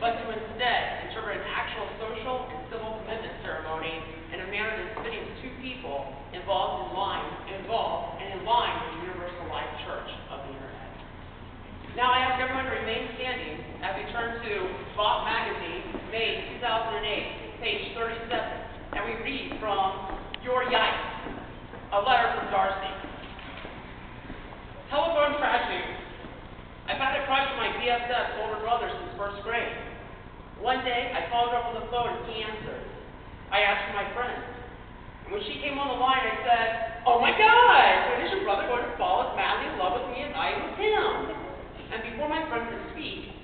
but to instead interpret an actual social and civil commitment ceremony in a manner that is fitting to two people involved and in line with the Universal Life Church of the Internet. Now I ask everyone to remain standing as we turn to Bob Magazine, May 2008, page 37, and we read from Your Yikes, a letter from Darcy. Telephone tragedy. I've had a crush on my BFF's older brother since first grade. One day, I called her up on the phone and he answered. I asked for my friend. And when she came on the line, I said, "Oh my God, when is your brother going to fall as madly in love with me as I am with him?" And before my friend could speak,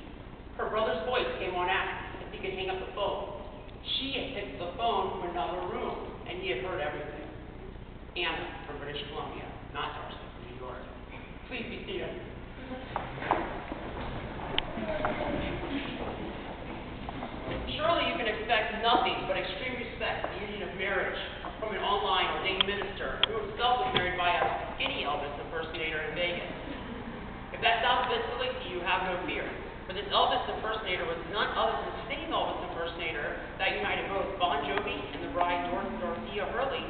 her brother's voice came on asking if he could hang up the phone. She had picked the phone from another room, and he had heard everything. Anna from British Columbia, not Darcy from New York. Please be seated. Surely you can expect nothing but extreme respect for the union of marriage from an online ordained minister who himself was married by a skinny Elvis impersonator in Vegas. If that sounds a bit silly to you, have no fear. For this Elvis impersonator was none other than the same Elvis impersonator that united both Bon Jovi and the bride Dorothea Hurley.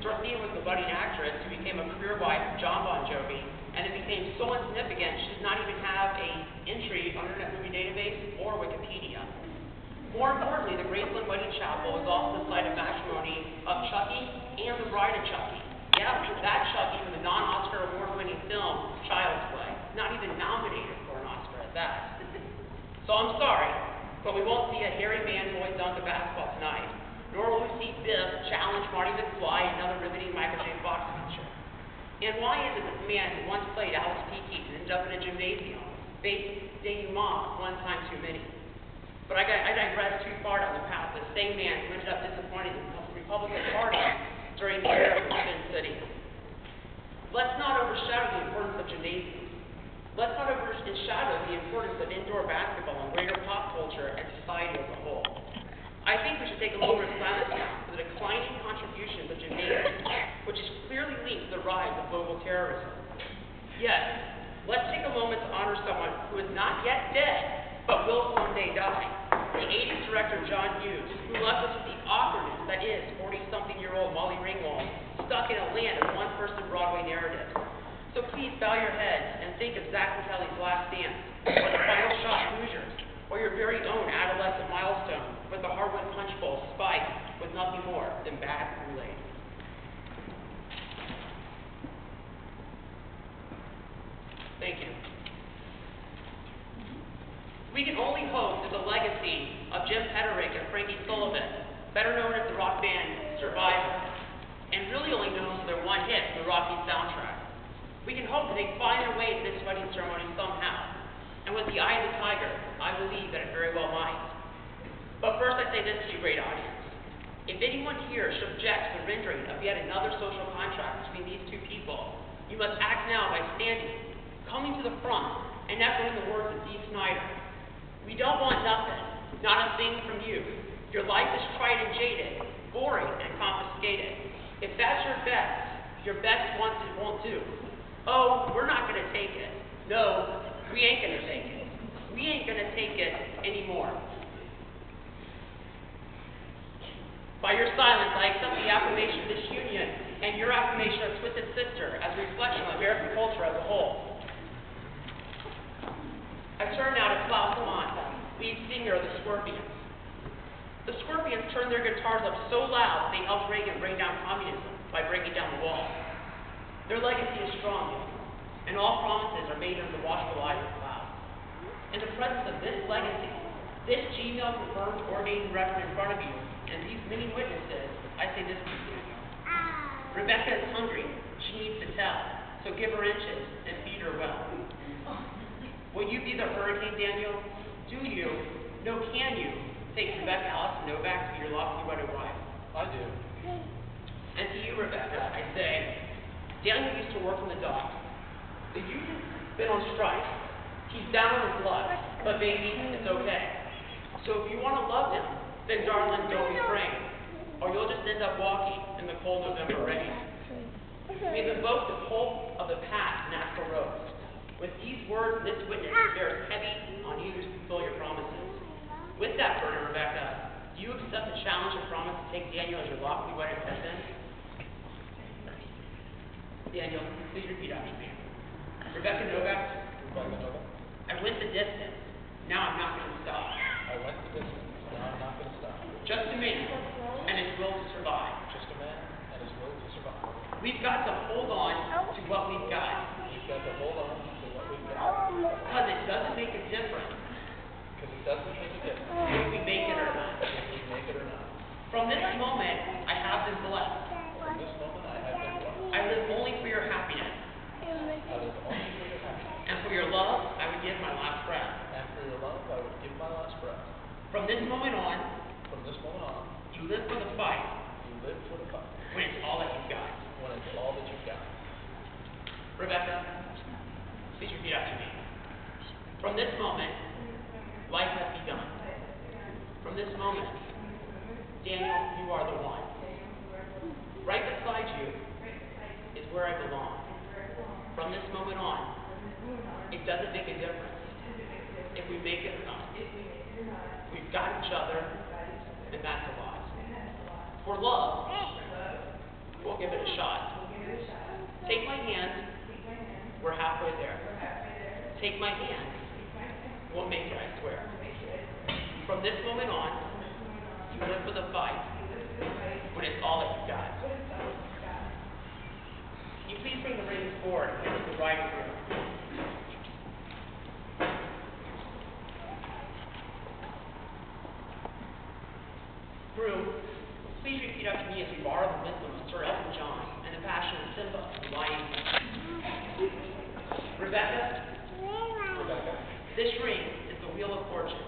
Dorothea was the budding actress who became a career wife of John Bon Jovi, and it became so insignificant she does not even have an entry on Internet Movie Database or Wikipedia. More importantly, the Graceland Wedding Chapel was also the site of matrimony of Chucky and the bride of Chucky. Yeah, that Chucky from the non-Oscar award-winning film Child's Play, not even nominated for an Oscar at that. So I'm sorry, but we won't see a hairy man boy dunk a basketball tonight, nor will we see Biff challenge Marty McFly in another riveting Michael J. Fox feature. And why is it that the man who once played Alex P. Keaton and ended up in a gymnasium faced denouement one time too many? But I digress too far down the path. The same man who ended up disappointing the Republican Party during the era of Spin City. Let's not overshadow the importance of gymnasiums. Let's not overshadow the importance of indoor basketball and greater pop culture and society as a whole. I think we should take a moment of silence now for the declining contributions of gymnasiums, which is clearly linked to the rise of global terrorism. Yes, let's take a moment to honor someone who is not yet dead, but will one day die. The 80s director John Hughes, who left us with the awkwardness that is 40-something-year-old Molly Ringwald stuck in a land of one-person Broadway narratives. So please bow your heads and think of Zach Kelly's Last Dance, or The Final Shot Hoosiers, or your very own adolescent milestone with the hardwood punch bowl spiked with nothing more than bad Kool-Aid. Thank you. We can only hope that the legacy of Jim Petterick and Frankie Sullivan, better known as the rock band Survivor, and really only known for their one hit from the Rocky soundtrack, we can hope that they find their way to this wedding ceremony somehow. And with the eye of the tiger, I believe that it very well might. But first I say this to you, great audience. If anyone here should object to the rendering of yet another social contract between these two people, you must act now by standing, coming to the front, and echoing the words of Dee Snider. We don't want nothing, not a thing from you. Your life is tried and jaded, boring and confiscated. If that's your best won't do. Oh, we're not going to take it. No, we ain't going to take it. We ain't going to take it anymore. By your silence, I accept the affirmation of this union and your affirmation of Twisted Sister as a reflection of American culture as a whole. I turn now to Klaus Lamont, lead singer of the Scorpions. The Scorpions turned their guitars up so loud they helped Reagan bring down communism by breaking down the wall. Their legacy is strong, and all promises are made under the watchful eye of Klaus. In the presence of this legacy, this Gmail-confirmed ordained reverend in front of you, and these many witnesses, I say this to you, Daniel. Rebecca is hungry. She needs to tell. So give her inches and feed her well. Will you be the hurricane, Daniel? Do you, no can you, take Rebecca Allison Novak to be your lawfully wedded wife? I do. And to you, Rebecca, I say, Daniel used to work in the docks. The union's been on strike. He's down on his luck, but baby, it's okay. So if you want to love him, then darling, don't refrain, or you'll just end up walking in the cold November rain. May the vote the hope of the past natural rose. With these words, this witness bears heavy on you to fulfill your promises. With that burden, Rebecca, do you accept the challenge and promise to take Daniel as your lawfully wedded husband? Daniel, please repeat after me. Rebecca Novak. Rebecca Novak. I went the distance. Now I'm not going to stop. I went the distance. Now I'm not going to stop. Just a man and his will to survive. Just a man and his will to survive. We've got to hold on to what we've got. We've got to hold on to what we've got. Because it doesn't make a difference Because it doesn't make a difference if we make it or not. if we make it or not. From this moment, I have been blessed. From this moment, I have been blessed. I live only for your happiness. I live only for your happiness. And for your love, I would give my last breath. And for your love, I would give my last breath. From this moment on, You live for the fight. You live for the fight. When it's all that you've got. When it's all that you've got. Rebecca, please repeat after me. From this moment, life has begun. From this moment, Daniel, you are the one. Right beside you is where I belong. From this moment on, it doesn't make a difference if we make it or not. We've got each other, and that's a lot. For love, we'll give it a shot. Take my hand, we're halfway there. Take my hand, we'll make it, I swear. From this moment on, you live for the fight, when it's all that you've got. Can you please bring the rings forward and hand the bride and groom? Groom, please repeat after me as we borrow the wisdom of Sir Elton John and the passion of Simba from Lion King. Rebecca, this ring is the wheel of fortune.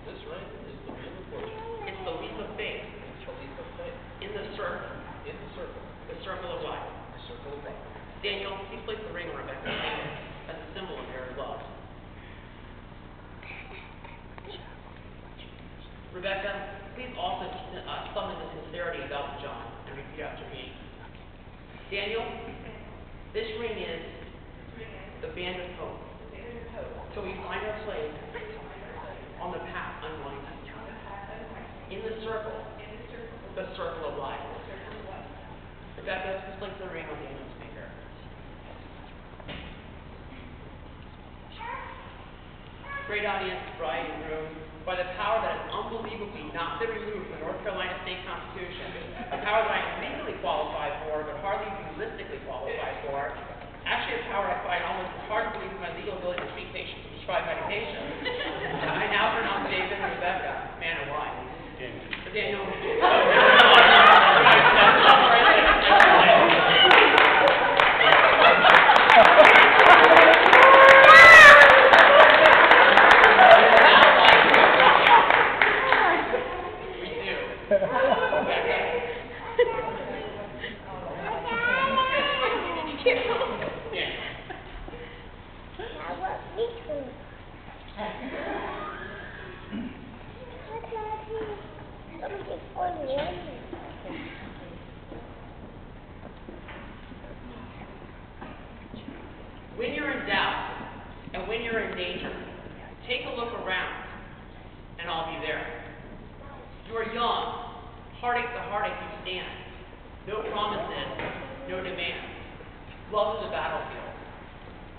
This ring is the wheel of fortune. It's the leap of faith. It's the leap of faith. In the circle. In the circle. The circle of life. The circle of life. Daniel, please place the ring on Rebecca's finger as a symbol of married love. Rebecca, please also summon the sincerity of Elton John and repeat after me. Daniel, this ring is the band of hope. Till we find our place on the path unwinding. In the circle, the circle of life. Rebecca, please place the ring on Daniel's finger. Great audience, bride and groom, by the power that has unbelievably not been removed from the North Carolina State Constitution, a power that I am legally qualified for, but hardly realistically qualified for, actually a power I find almost as hard to believe in my legal ability to treat patients with prescribed medication. I now pronounce David and Rebecca man and wife. Daniel. When you're in doubt and when you're in danger, take a look around and I'll be there. You are young, heartache to heartache you stand. No promises, no demands. Love is a battlefield.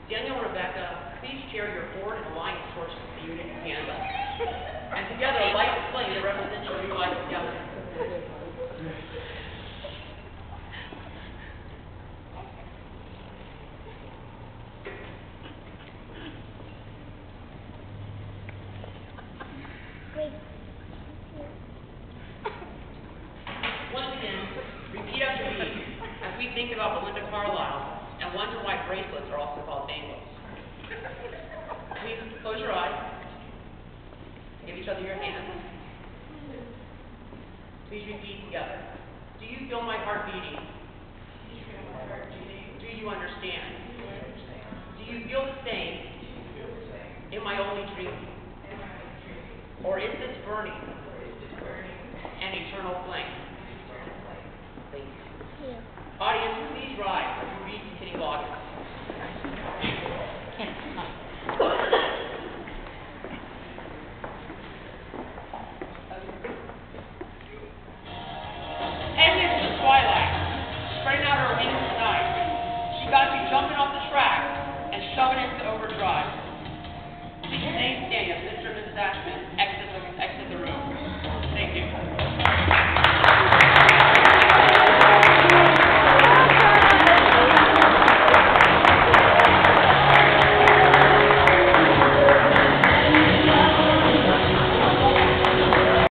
Daniel and Rebecca, please share your board and alliance torches to the unit in Canada. And together, light the flame that represents your new life together. Once again, repeat after me as we think about Belinda Carlisle and wonder why bracelets are also called bangles. Please close your eyes. Give each other your hands. Please repeat together. Do you feel my heart beating? Do you understand? Do you feel the same? Am I only dreaming? Or is this burning an eternal flame? Thank you. Audience, please rise as we read containing August. coming off the track and shoving into overdrive. Please stay standing, Mr. and Mrs. Ashman.